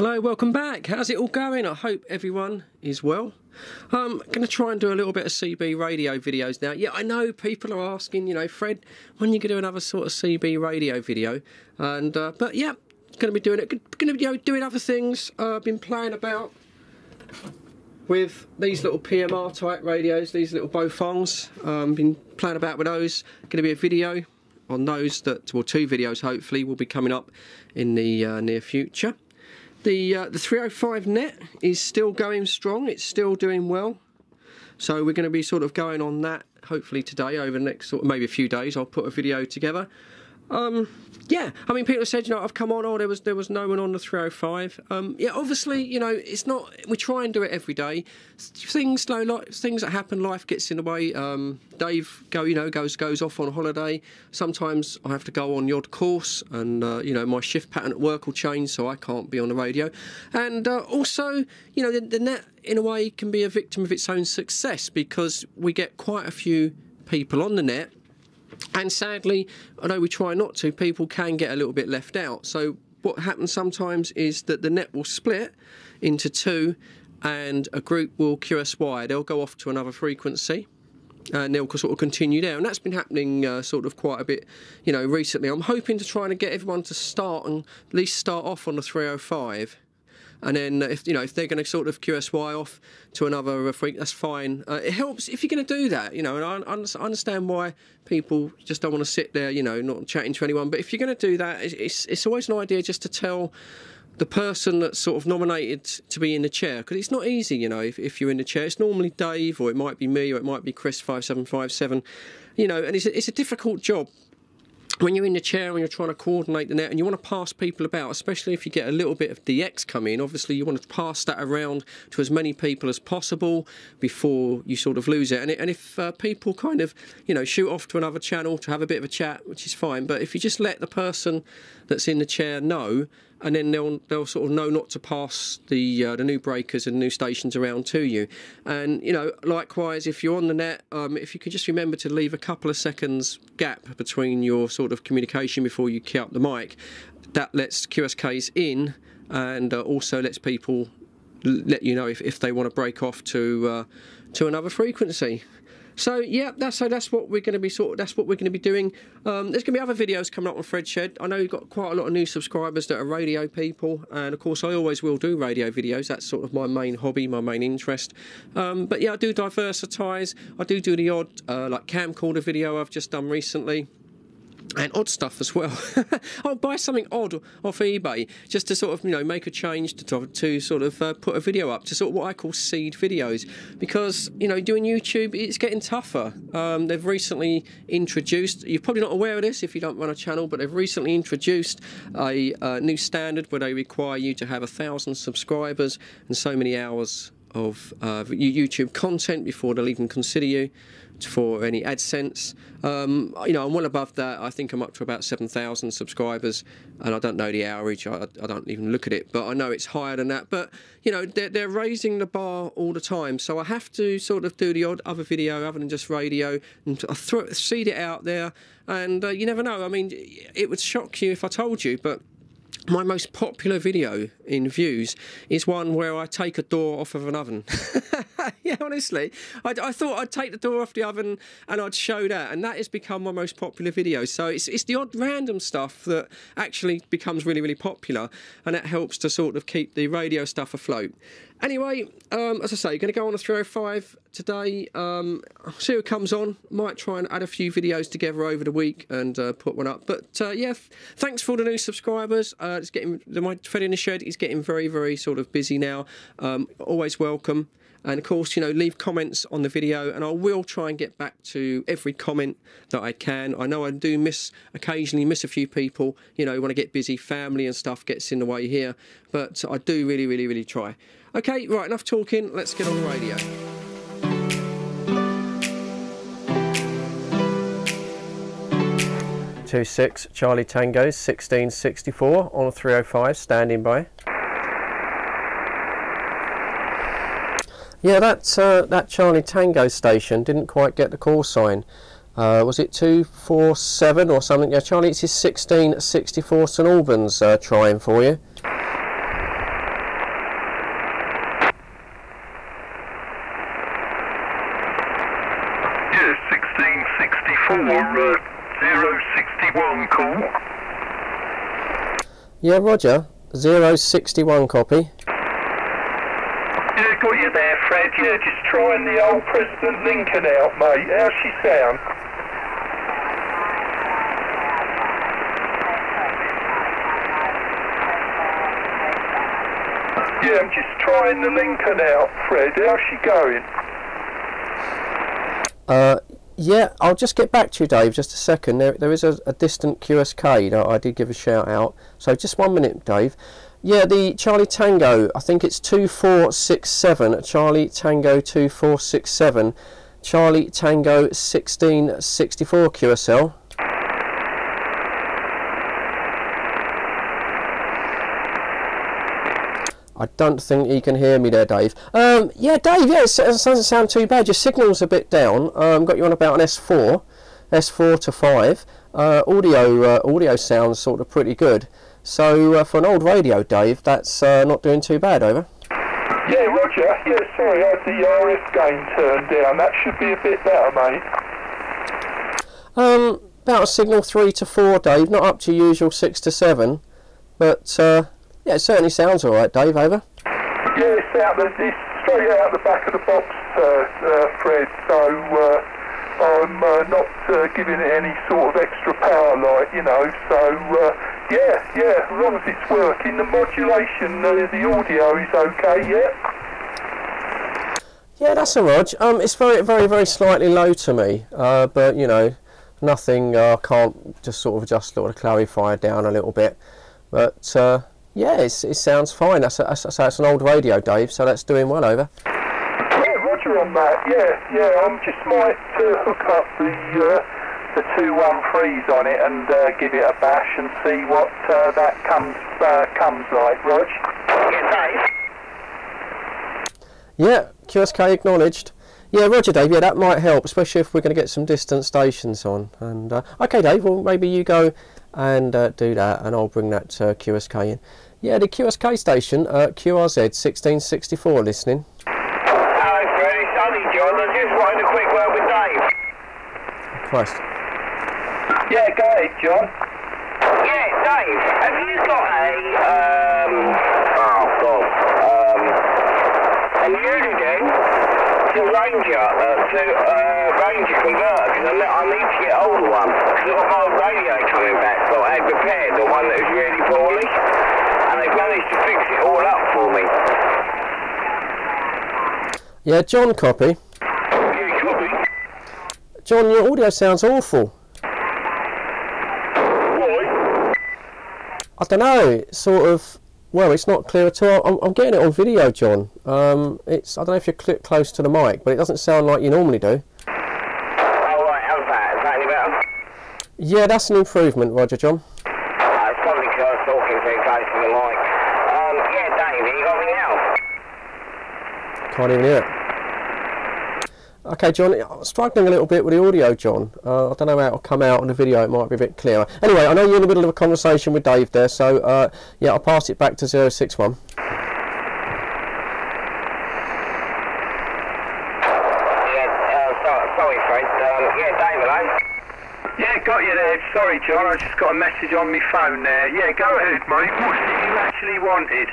Hello, welcome back. How's it all going? I hope everyone is well. I'm going to try and do a little bit of CB radio videos now. Yeah, I know people are asking, you know, Fred, when are you going to do another sort of CB radio video? And but yeah, going to be doing it. Going to be doing other things. I've been playing about with these little PMR type radios, these little Bofons. Been playing about with those. Going to be a video on those that, well, 2 videos hopefully will be coming up in the near future. The 305 net is still going strong, it's still doing well, so we're going to be sort of going on that hopefully today, over the next sort of maybe a few days. I'll put a video together. Yeah, I mean, people said, you know, I've come on, oh, there was no one on the 305. Yeah, obviously, you know, it's not, we try and do it every day. Things that happen, life gets in the way. Dave goes off on holiday. Sometimes I have to go on the odd course, and you know, my shift pattern at work will change, so I can't be on the radio. And also, you know, the net in a way can be a victim of its own success, because we get quite a few people on the net. And sadly, although we try not to, people can get a little bit left out. So what happens sometimes is that the net will split into 2 and a group will QSY. They'll go off to another frequency and they'll sort of continue there. And that's been happening sort of quite a bit, you know, recently. I'm hoping to try and get everyone to start and at least start off on the 305. And then, if you know, if they're going to sort of QSY off to another freak, that's fine. It helps if you're going to do that, you know. And I understand why people just don't want to sit there, you know, not chatting to anyone. But if you're going to do that, it's always an idea just to tell the person that's sort of nominated to be in the chair, because it's not easy, you know. If you're in the chair, it's normally Dave, or it might be me, or it might be Chris 5757, you know. And it's a difficult job when you're in the chair and you're trying to coordinate the net, and you want to pass people about, especially if you get a little bit of DX come in. Obviously you want to pass that around to as many people as possible before you sort of lose it. And if people kind of, you know, shoot off to another channel to have a bit of a chat, which is fine, but if you just let the person that's in the chair know, and then they'll sort of know not to pass the new breakers and new stations around to you. And, you know, likewise, if you're on the net, if you could just remember to leave a couple of seconds gap between your sort of communication before you key up the mic, that lets QSKs in, and also lets people let you know if they want to break off to another frequency. So yeah, that's what we're going to be doing. There's going to be other videos coming up on Fred Shed. I know you've got quite a lot of new subscribers that are radio people, and of course I always will do radio videos. That's sort of my main hobby, my main interest. But yeah, I do diversitise. I do the odd like camcorder video I've just done recently. And odd stuff as well. I'll buy something odd off eBay just to sort of, you know, make a change to sort of put a video up to sort of what I call seed videos, because, you know, doing YouTube, it's getting tougher. They've recently introduced, you're probably not aware of this if you don't run a channel, but they've recently introduced a new standard where they require you to have 1,000 subscribers and so many hours of YouTube content before they'll even consider you for any AdSense. You know, I'm well above that. I think I'm up to about 7,000 subscribers, and I don't know the average. I don't even look at it, but I know it's higher than that. But you know, they're raising the bar all the time, so I have to sort of do the odd other video other than just radio, and I seed it out there. And you never know. I mean, it would shock you if I told you, but my most popular video in views is one where I take a door off of an oven. Yeah, honestly, I thought I'd take the door off the oven and I'd show that, and that has become my most popular video. So it's the odd random stuff that actually becomes really, really popular, and that helps to sort of keep the radio stuff afloat. Anyway, as I say, going to go on a 305 today. See who comes on. Might try and add a few videos together over the week and put one up. But yeah, thanks for all the new subscribers. It's getting, my Fred in the Shed is getting very, very sort of busy now. Always welcome. And of course, you know, leave comments on the video, and I will try and get back to every comment that I can. I know I do occasionally miss a few people, you know, when I get busy, family and stuff gets in the way here, but I do really, really, really try. Okay, right, enough talking, let's get on the radio. Two 6 Charlie Tango 1664 on a 305, standing by. Yeah, that Charlie Tango station didn't quite get the call sign. Was it 247 or something? Yeah, Charlie, it's his 1664 St Albans trying for you. Yeah, Roger. 061 copy. Yeah, got you there, Fred. Yeah, just trying the old President Lincoln out, mate. How's she sound? Yeah, I'm just trying the Lincoln out, Fred. How's she going? Yeah, I'll just get back to you, Dave, just a second. There is a distant QSK that I did give a shout out. So just 1 minute, Dave. Yeah, the Charlie Tango, I think it's 2467, Charlie Tango 2467, Charlie Tango 1664 QSL. I don't think you can hear me there, Dave. Yeah, Dave, yeah, it doesn't sound too bad. Your signal's a bit down. Got you on about an S4 to 5. Audio sounds sort of pretty good. So for an old radio, Dave, that's not doing too bad, over. Yeah, Roger. Yeah, sorry, I had the RF gain turned down. That should be a bit better, mate. About a signal 3 to 4, Dave. Not up to usual 6 to 7, but yeah, it certainly sounds all right, Dave, over. Yeah, it's straight out the back of the box, Fred, so I'm not giving it any sort of extra power light, you know, so yeah, as long as it's working, the modulation, the audio is okay, yeah? Yeah, that's all right. It's very slightly low to me, but, you know, nothing, I can't just sort of adjust the clarifier down a little bit, but yeah, it sounds fine. That's an old radio, Dave, so that's doing well, over. Yeah, Roger on that. Yeah. I just might hook up the 213s on it and give it a bash and see what that comes like, Rog. Yeah, Dave. Yeah, QSK acknowledged. Yeah, Roger, Dave. Yeah, that might help, especially if we're going to get some distant stations on. And okay, Dave. Well, maybe you go and do that, and I'll bring that QSK in. Yeah, the QSK station, QRZ 1664, listening. Hello, Fred, it's only John. I just wanted a quick word with Dave. Christ. Yeah, go ahead, John. Yeah, Dave, have you got a Uniden to Ranger, Ranger converter, because I need to get hold of one, because I've got my old radio coming back, so I had repaired the one that was really poorly, and they've managed to fix it all up for me. Yeah, John, copy. Yeah, copy. John, your audio sounds awful. Why? I don't know, it's sort of, well, it's not clear at all. I'm getting it on video, John. I don't know if you're close to the mic, but it doesn't sound like you normally do. Oh, right, how's that? Is that any better? Yeah, that's an improvement, Roger, John. It's probably because I was talking too close to the mic. Yeah, Dave, you got me now? Can't even hear it. Okay, John, I'm struggling a little bit with the audio, John. I don't know how it'll come out on the video, it might be a bit clearer. Anyway, I know you're in the middle of a conversation with Dave there, so yeah, I'll pass it back to 061. Sorry, Fred. Yeah, Dave, hello? Yeah, got you there. Sorry, John, I just got a message on my phone there. Yeah, go ahead, mate. What did you actually wanted?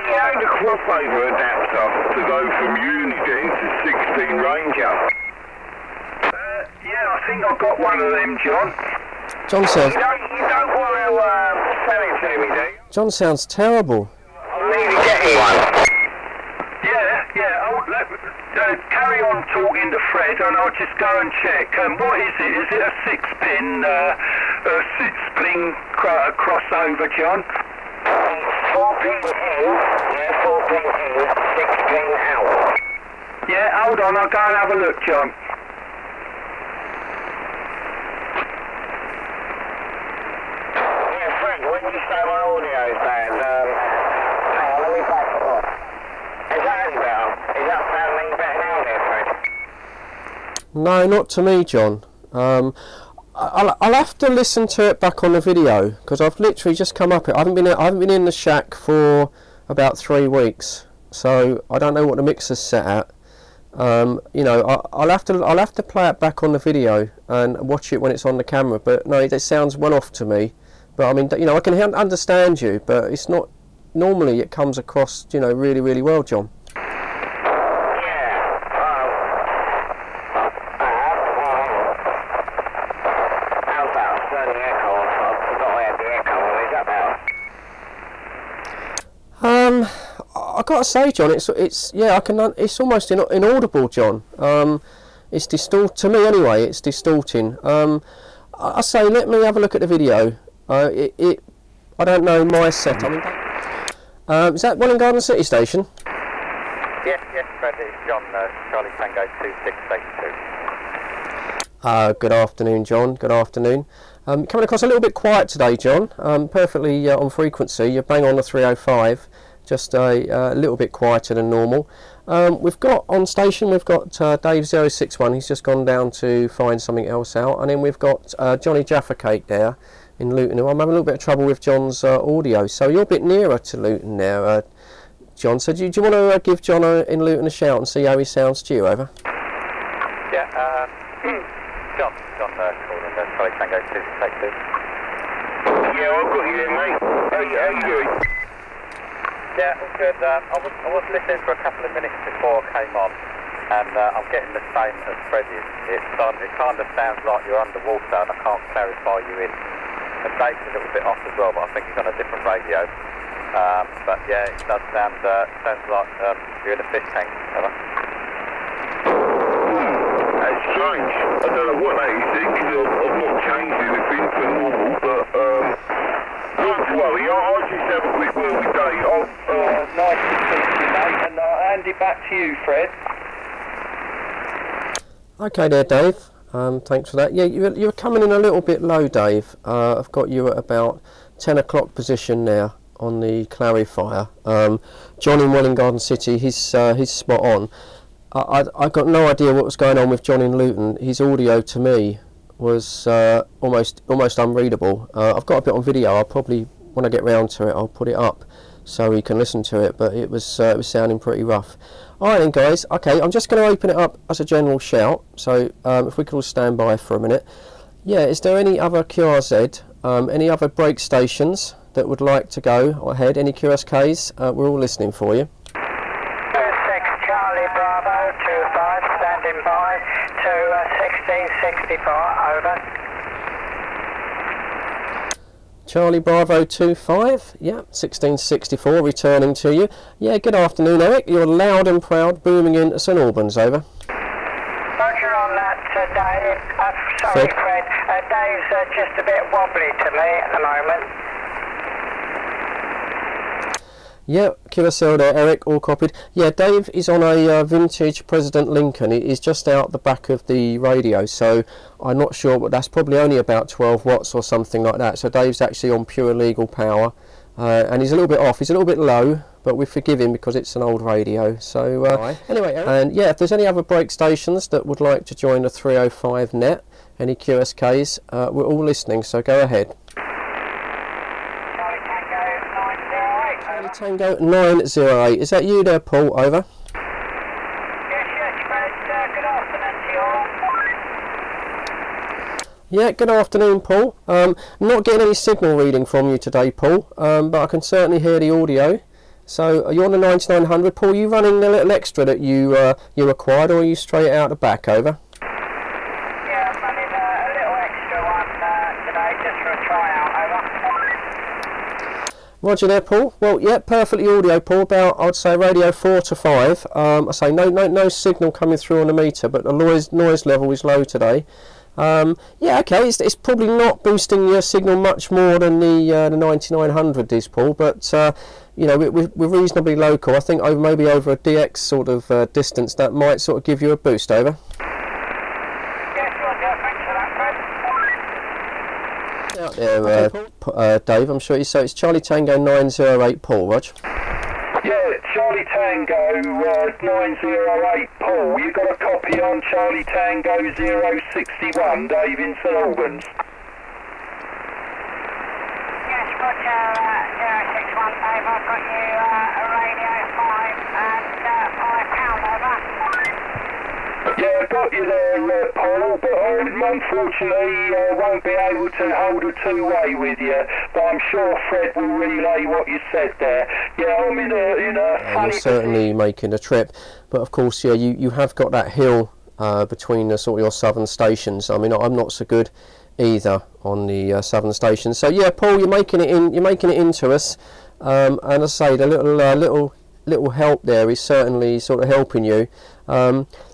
Yeah, the crossover adapter to go from Uniden to 16 Ranger. Yeah, I think I've got one of them, John. John says... You don't want to sell it to me, do you? John sounds terrible. I'm nearly getting one. Yeah. Carry on talking to Fred and I'll just go and check. What is it? Is it a six-pin crossover, John? 4-pin in, 4-pin in, 6-pin out. Yeah, hold on, I'll go and have a look, John. Yeah, Fred, when you say my audio's bad, hang on, let me back it up. Is that any better? Is that sounding better now there, Fred? No, not to me, John. I'll have to listen to it back on the video because I've literally just come up. I haven't been in the shack for about 3 weeks, so I don't know what the mixer's set at. You know, I'll have to play it back on the video and watch it when it's on the camera. But no, it sounds well off to me. But I mean, you know, I can understand you, but it's not, normally it comes across, you know, really, really well, John. I gotta say, John, it's yeah, it's almost inaudible, John. It's to me anyway. It's distorting. I say, let me have a look at the video. I don't know my set. I mean, is that Welling Garden City Station? Yes, Fred, it's John, Charlie Tango 2682. Good afternoon, John. Good afternoon. Coming across a little bit quiet today, John. Perfectly on frequency. You're bang on the 305. Just a little bit quieter than normal. We've got on station, we've got Dave 061. He's just gone down to find something else out, and then we've got Johnny Jaffer Cake there in Luton. I'm having a little bit of trouble with John's audio, so you're a bit nearer to Luton now, John. So do you want to give John in Luton a shout and see how he sounds to you? Over. Yeah, John calling Charlie Tango 2682. Yeah, I've got you there, mate. How you doing? Yeah, all good. I was listening for a couple of minutes before I came on, and I'm getting the same as Fred is. It kind of sounds like you're underwater, and I can't clarify you in. And Dave's a little bit off as well, but I think he's on a different radio. But yeah, it does sounds like you're in a fish tank. That's strange. I don't know what that is, because I've not changed anything to normal, but not to worry, I'll just have a quick word with Dave. Nice to talk to you, mate, and I'll hand it back to you, Fred. Okay there, Dave. Thanks for that. Yeah, you're coming in a little bit low, Dave. I've got you at about 10 o'clock position now on the clarifier. John in Welling Garden City, he's spot on. I got no idea what was going on with John in Luton. His audio to me was almost unreadable. I've got a bit on video. I'll probably, when I get round to it, I'll put it up so you can listen to it. But it was sounding pretty rough. All right then, guys. Okay, I'm just going to open it up as a general shout. So if we could all stand by for a minute. Yeah, is there any other QRZ, any other brake stations that would like to go ahead? Any QSKs? We're all listening for you. 26 Charlie Bravo 25 standing by to 1664 over. Charlie Bravo 25, yeah, 1664 returning to you. Yeah, good afternoon, Eric. You're loud and proud, booming into St Albans, over. Roger on that, Dave. Sorry, Fred. Dave's just a bit wobbly to me at the moment. Yeah, QSL there, Eric, all copied. Yeah, Dave is on a vintage President Lincoln. It is just out the back of the radio, so I'm not sure, but that's probably only about 12 watts or something like that. So Dave's actually on pure legal power, and he's a little bit off. He's a little bit low, but we forgive him because it's an old radio. So anyway, Eric. And yeah, if there's any other brake stations that would like to join the 305 net, any QSKs, we're all listening, so go ahead. Tango 908. Is that you there, Paul? Over. Yes, Fred. Good afternoon to you all. Yeah, good afternoon, Paul. Not getting any signal reading from you today, Paul, but I can certainly hear the audio. So, are you on the 9900, Paul? Are you running the little extra that you acquired, or are you straight out the back? Over. Yeah, I'm running a little extra one today, just for a tryout. Over. Roger there, Paul. Well, yeah, perfectly audio, Paul. About, I'd say, radio 4 to 5. I say no signal coming through on the meter, but the noise level is low today. Yeah, okay. It's probably not boosting your signal much more than the 9900 is, Paul. But you know, we're reasonably local. I think maybe over a DX sort of distance, that might sort of give you a boost. Over. Out there, Dave, I'm sure so it's Charlie Tango 908, Paul, Rog. Yeah, Charlie Tango 908, Paul. You got a copy on Charlie Tango 061, Dave in St Albans. Yes, Roger, 061, Dave. I've got you a radio 5 and £5, over. Yeah, got you there, Paul, but unfortunately won't be able to hold a two-way with you, but I'm sure Fred will relay what you said there. Yeah, I'm in a funny... You're certainly making a trip, but of course, yeah, you have got that hill between the sort of your southern stations. I mean, I'm not so good either on the southern stations. So yeah, Paul, you're making it into us, and as I say, the little help there is certainly sort of helping you.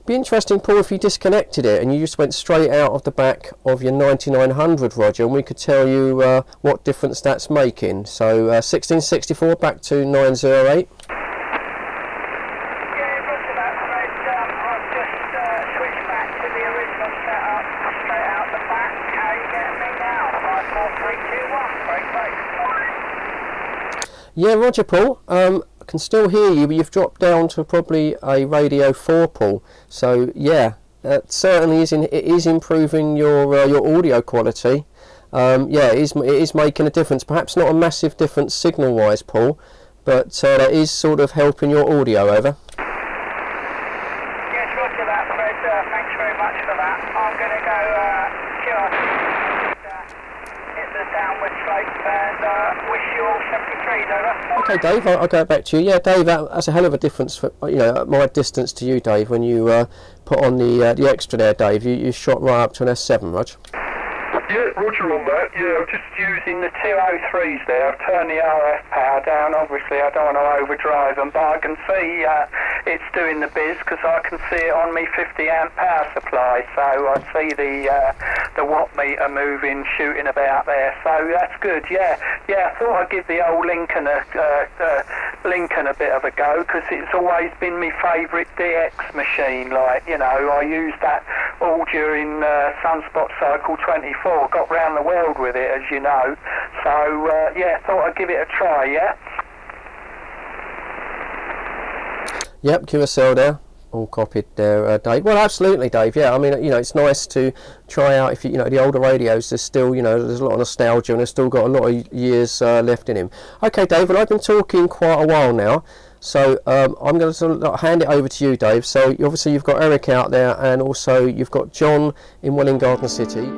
Be interesting, Paul, if you disconnected it and you just went straight out of the back of your 9900, Roger, and we could tell you what difference that's making. So 1664 back to 908. Yeah, Roger, Paul. I can still hear you, but you've dropped down to probably a radio 4, Paul. So yeah, it certainly is improving your audio quality. Yeah, it is making a difference. Perhaps not a massive difference signal-wise, Paul, but that is sort of helping your audio. Over. Yes, Roger that, Fred. Thanks very much for that. I'm going to go hit the downward slope and wish you all 73s, over. Okay, Dave, I'll go back to you. Yeah, Dave, that's a hell of a difference for, you know, at my distance to you, Dave, when you put on the extra there, Dave. You shot right up to an S7, Rog. Yeah, Roger on that. Yeah, I'm just using the 203s there. I've turned the RF power down. Obviously, I don't want to overdrive them, but I can see it's doing the biz because I can see it on me 50 amp power supply. So I see the watt meter moving, shooting about there. So that's good. Yeah. I thought I'd give the old Lincoln a bit of a go because it's always been my favourite DX machine. Like, you know, I used that all during Sunspot Cycle 24. Got round the world with it, as you know. So yeah, thought I'd give it a try. Yeah. Yep, QSL there, all copied there, Dave. Well, absolutely, Dave. Yeah, I mean, you know, it's nice to try out. If you know the older radios, there's still, you know, there's a lot of nostalgia, and they've still got a lot of years left in him. Okay, Dave. Well, I've been talking quite a while now, so I'm going to sort of hand it over to you, Dave. So obviously you've got Eric out there, and also you've got John in Welling Garden City.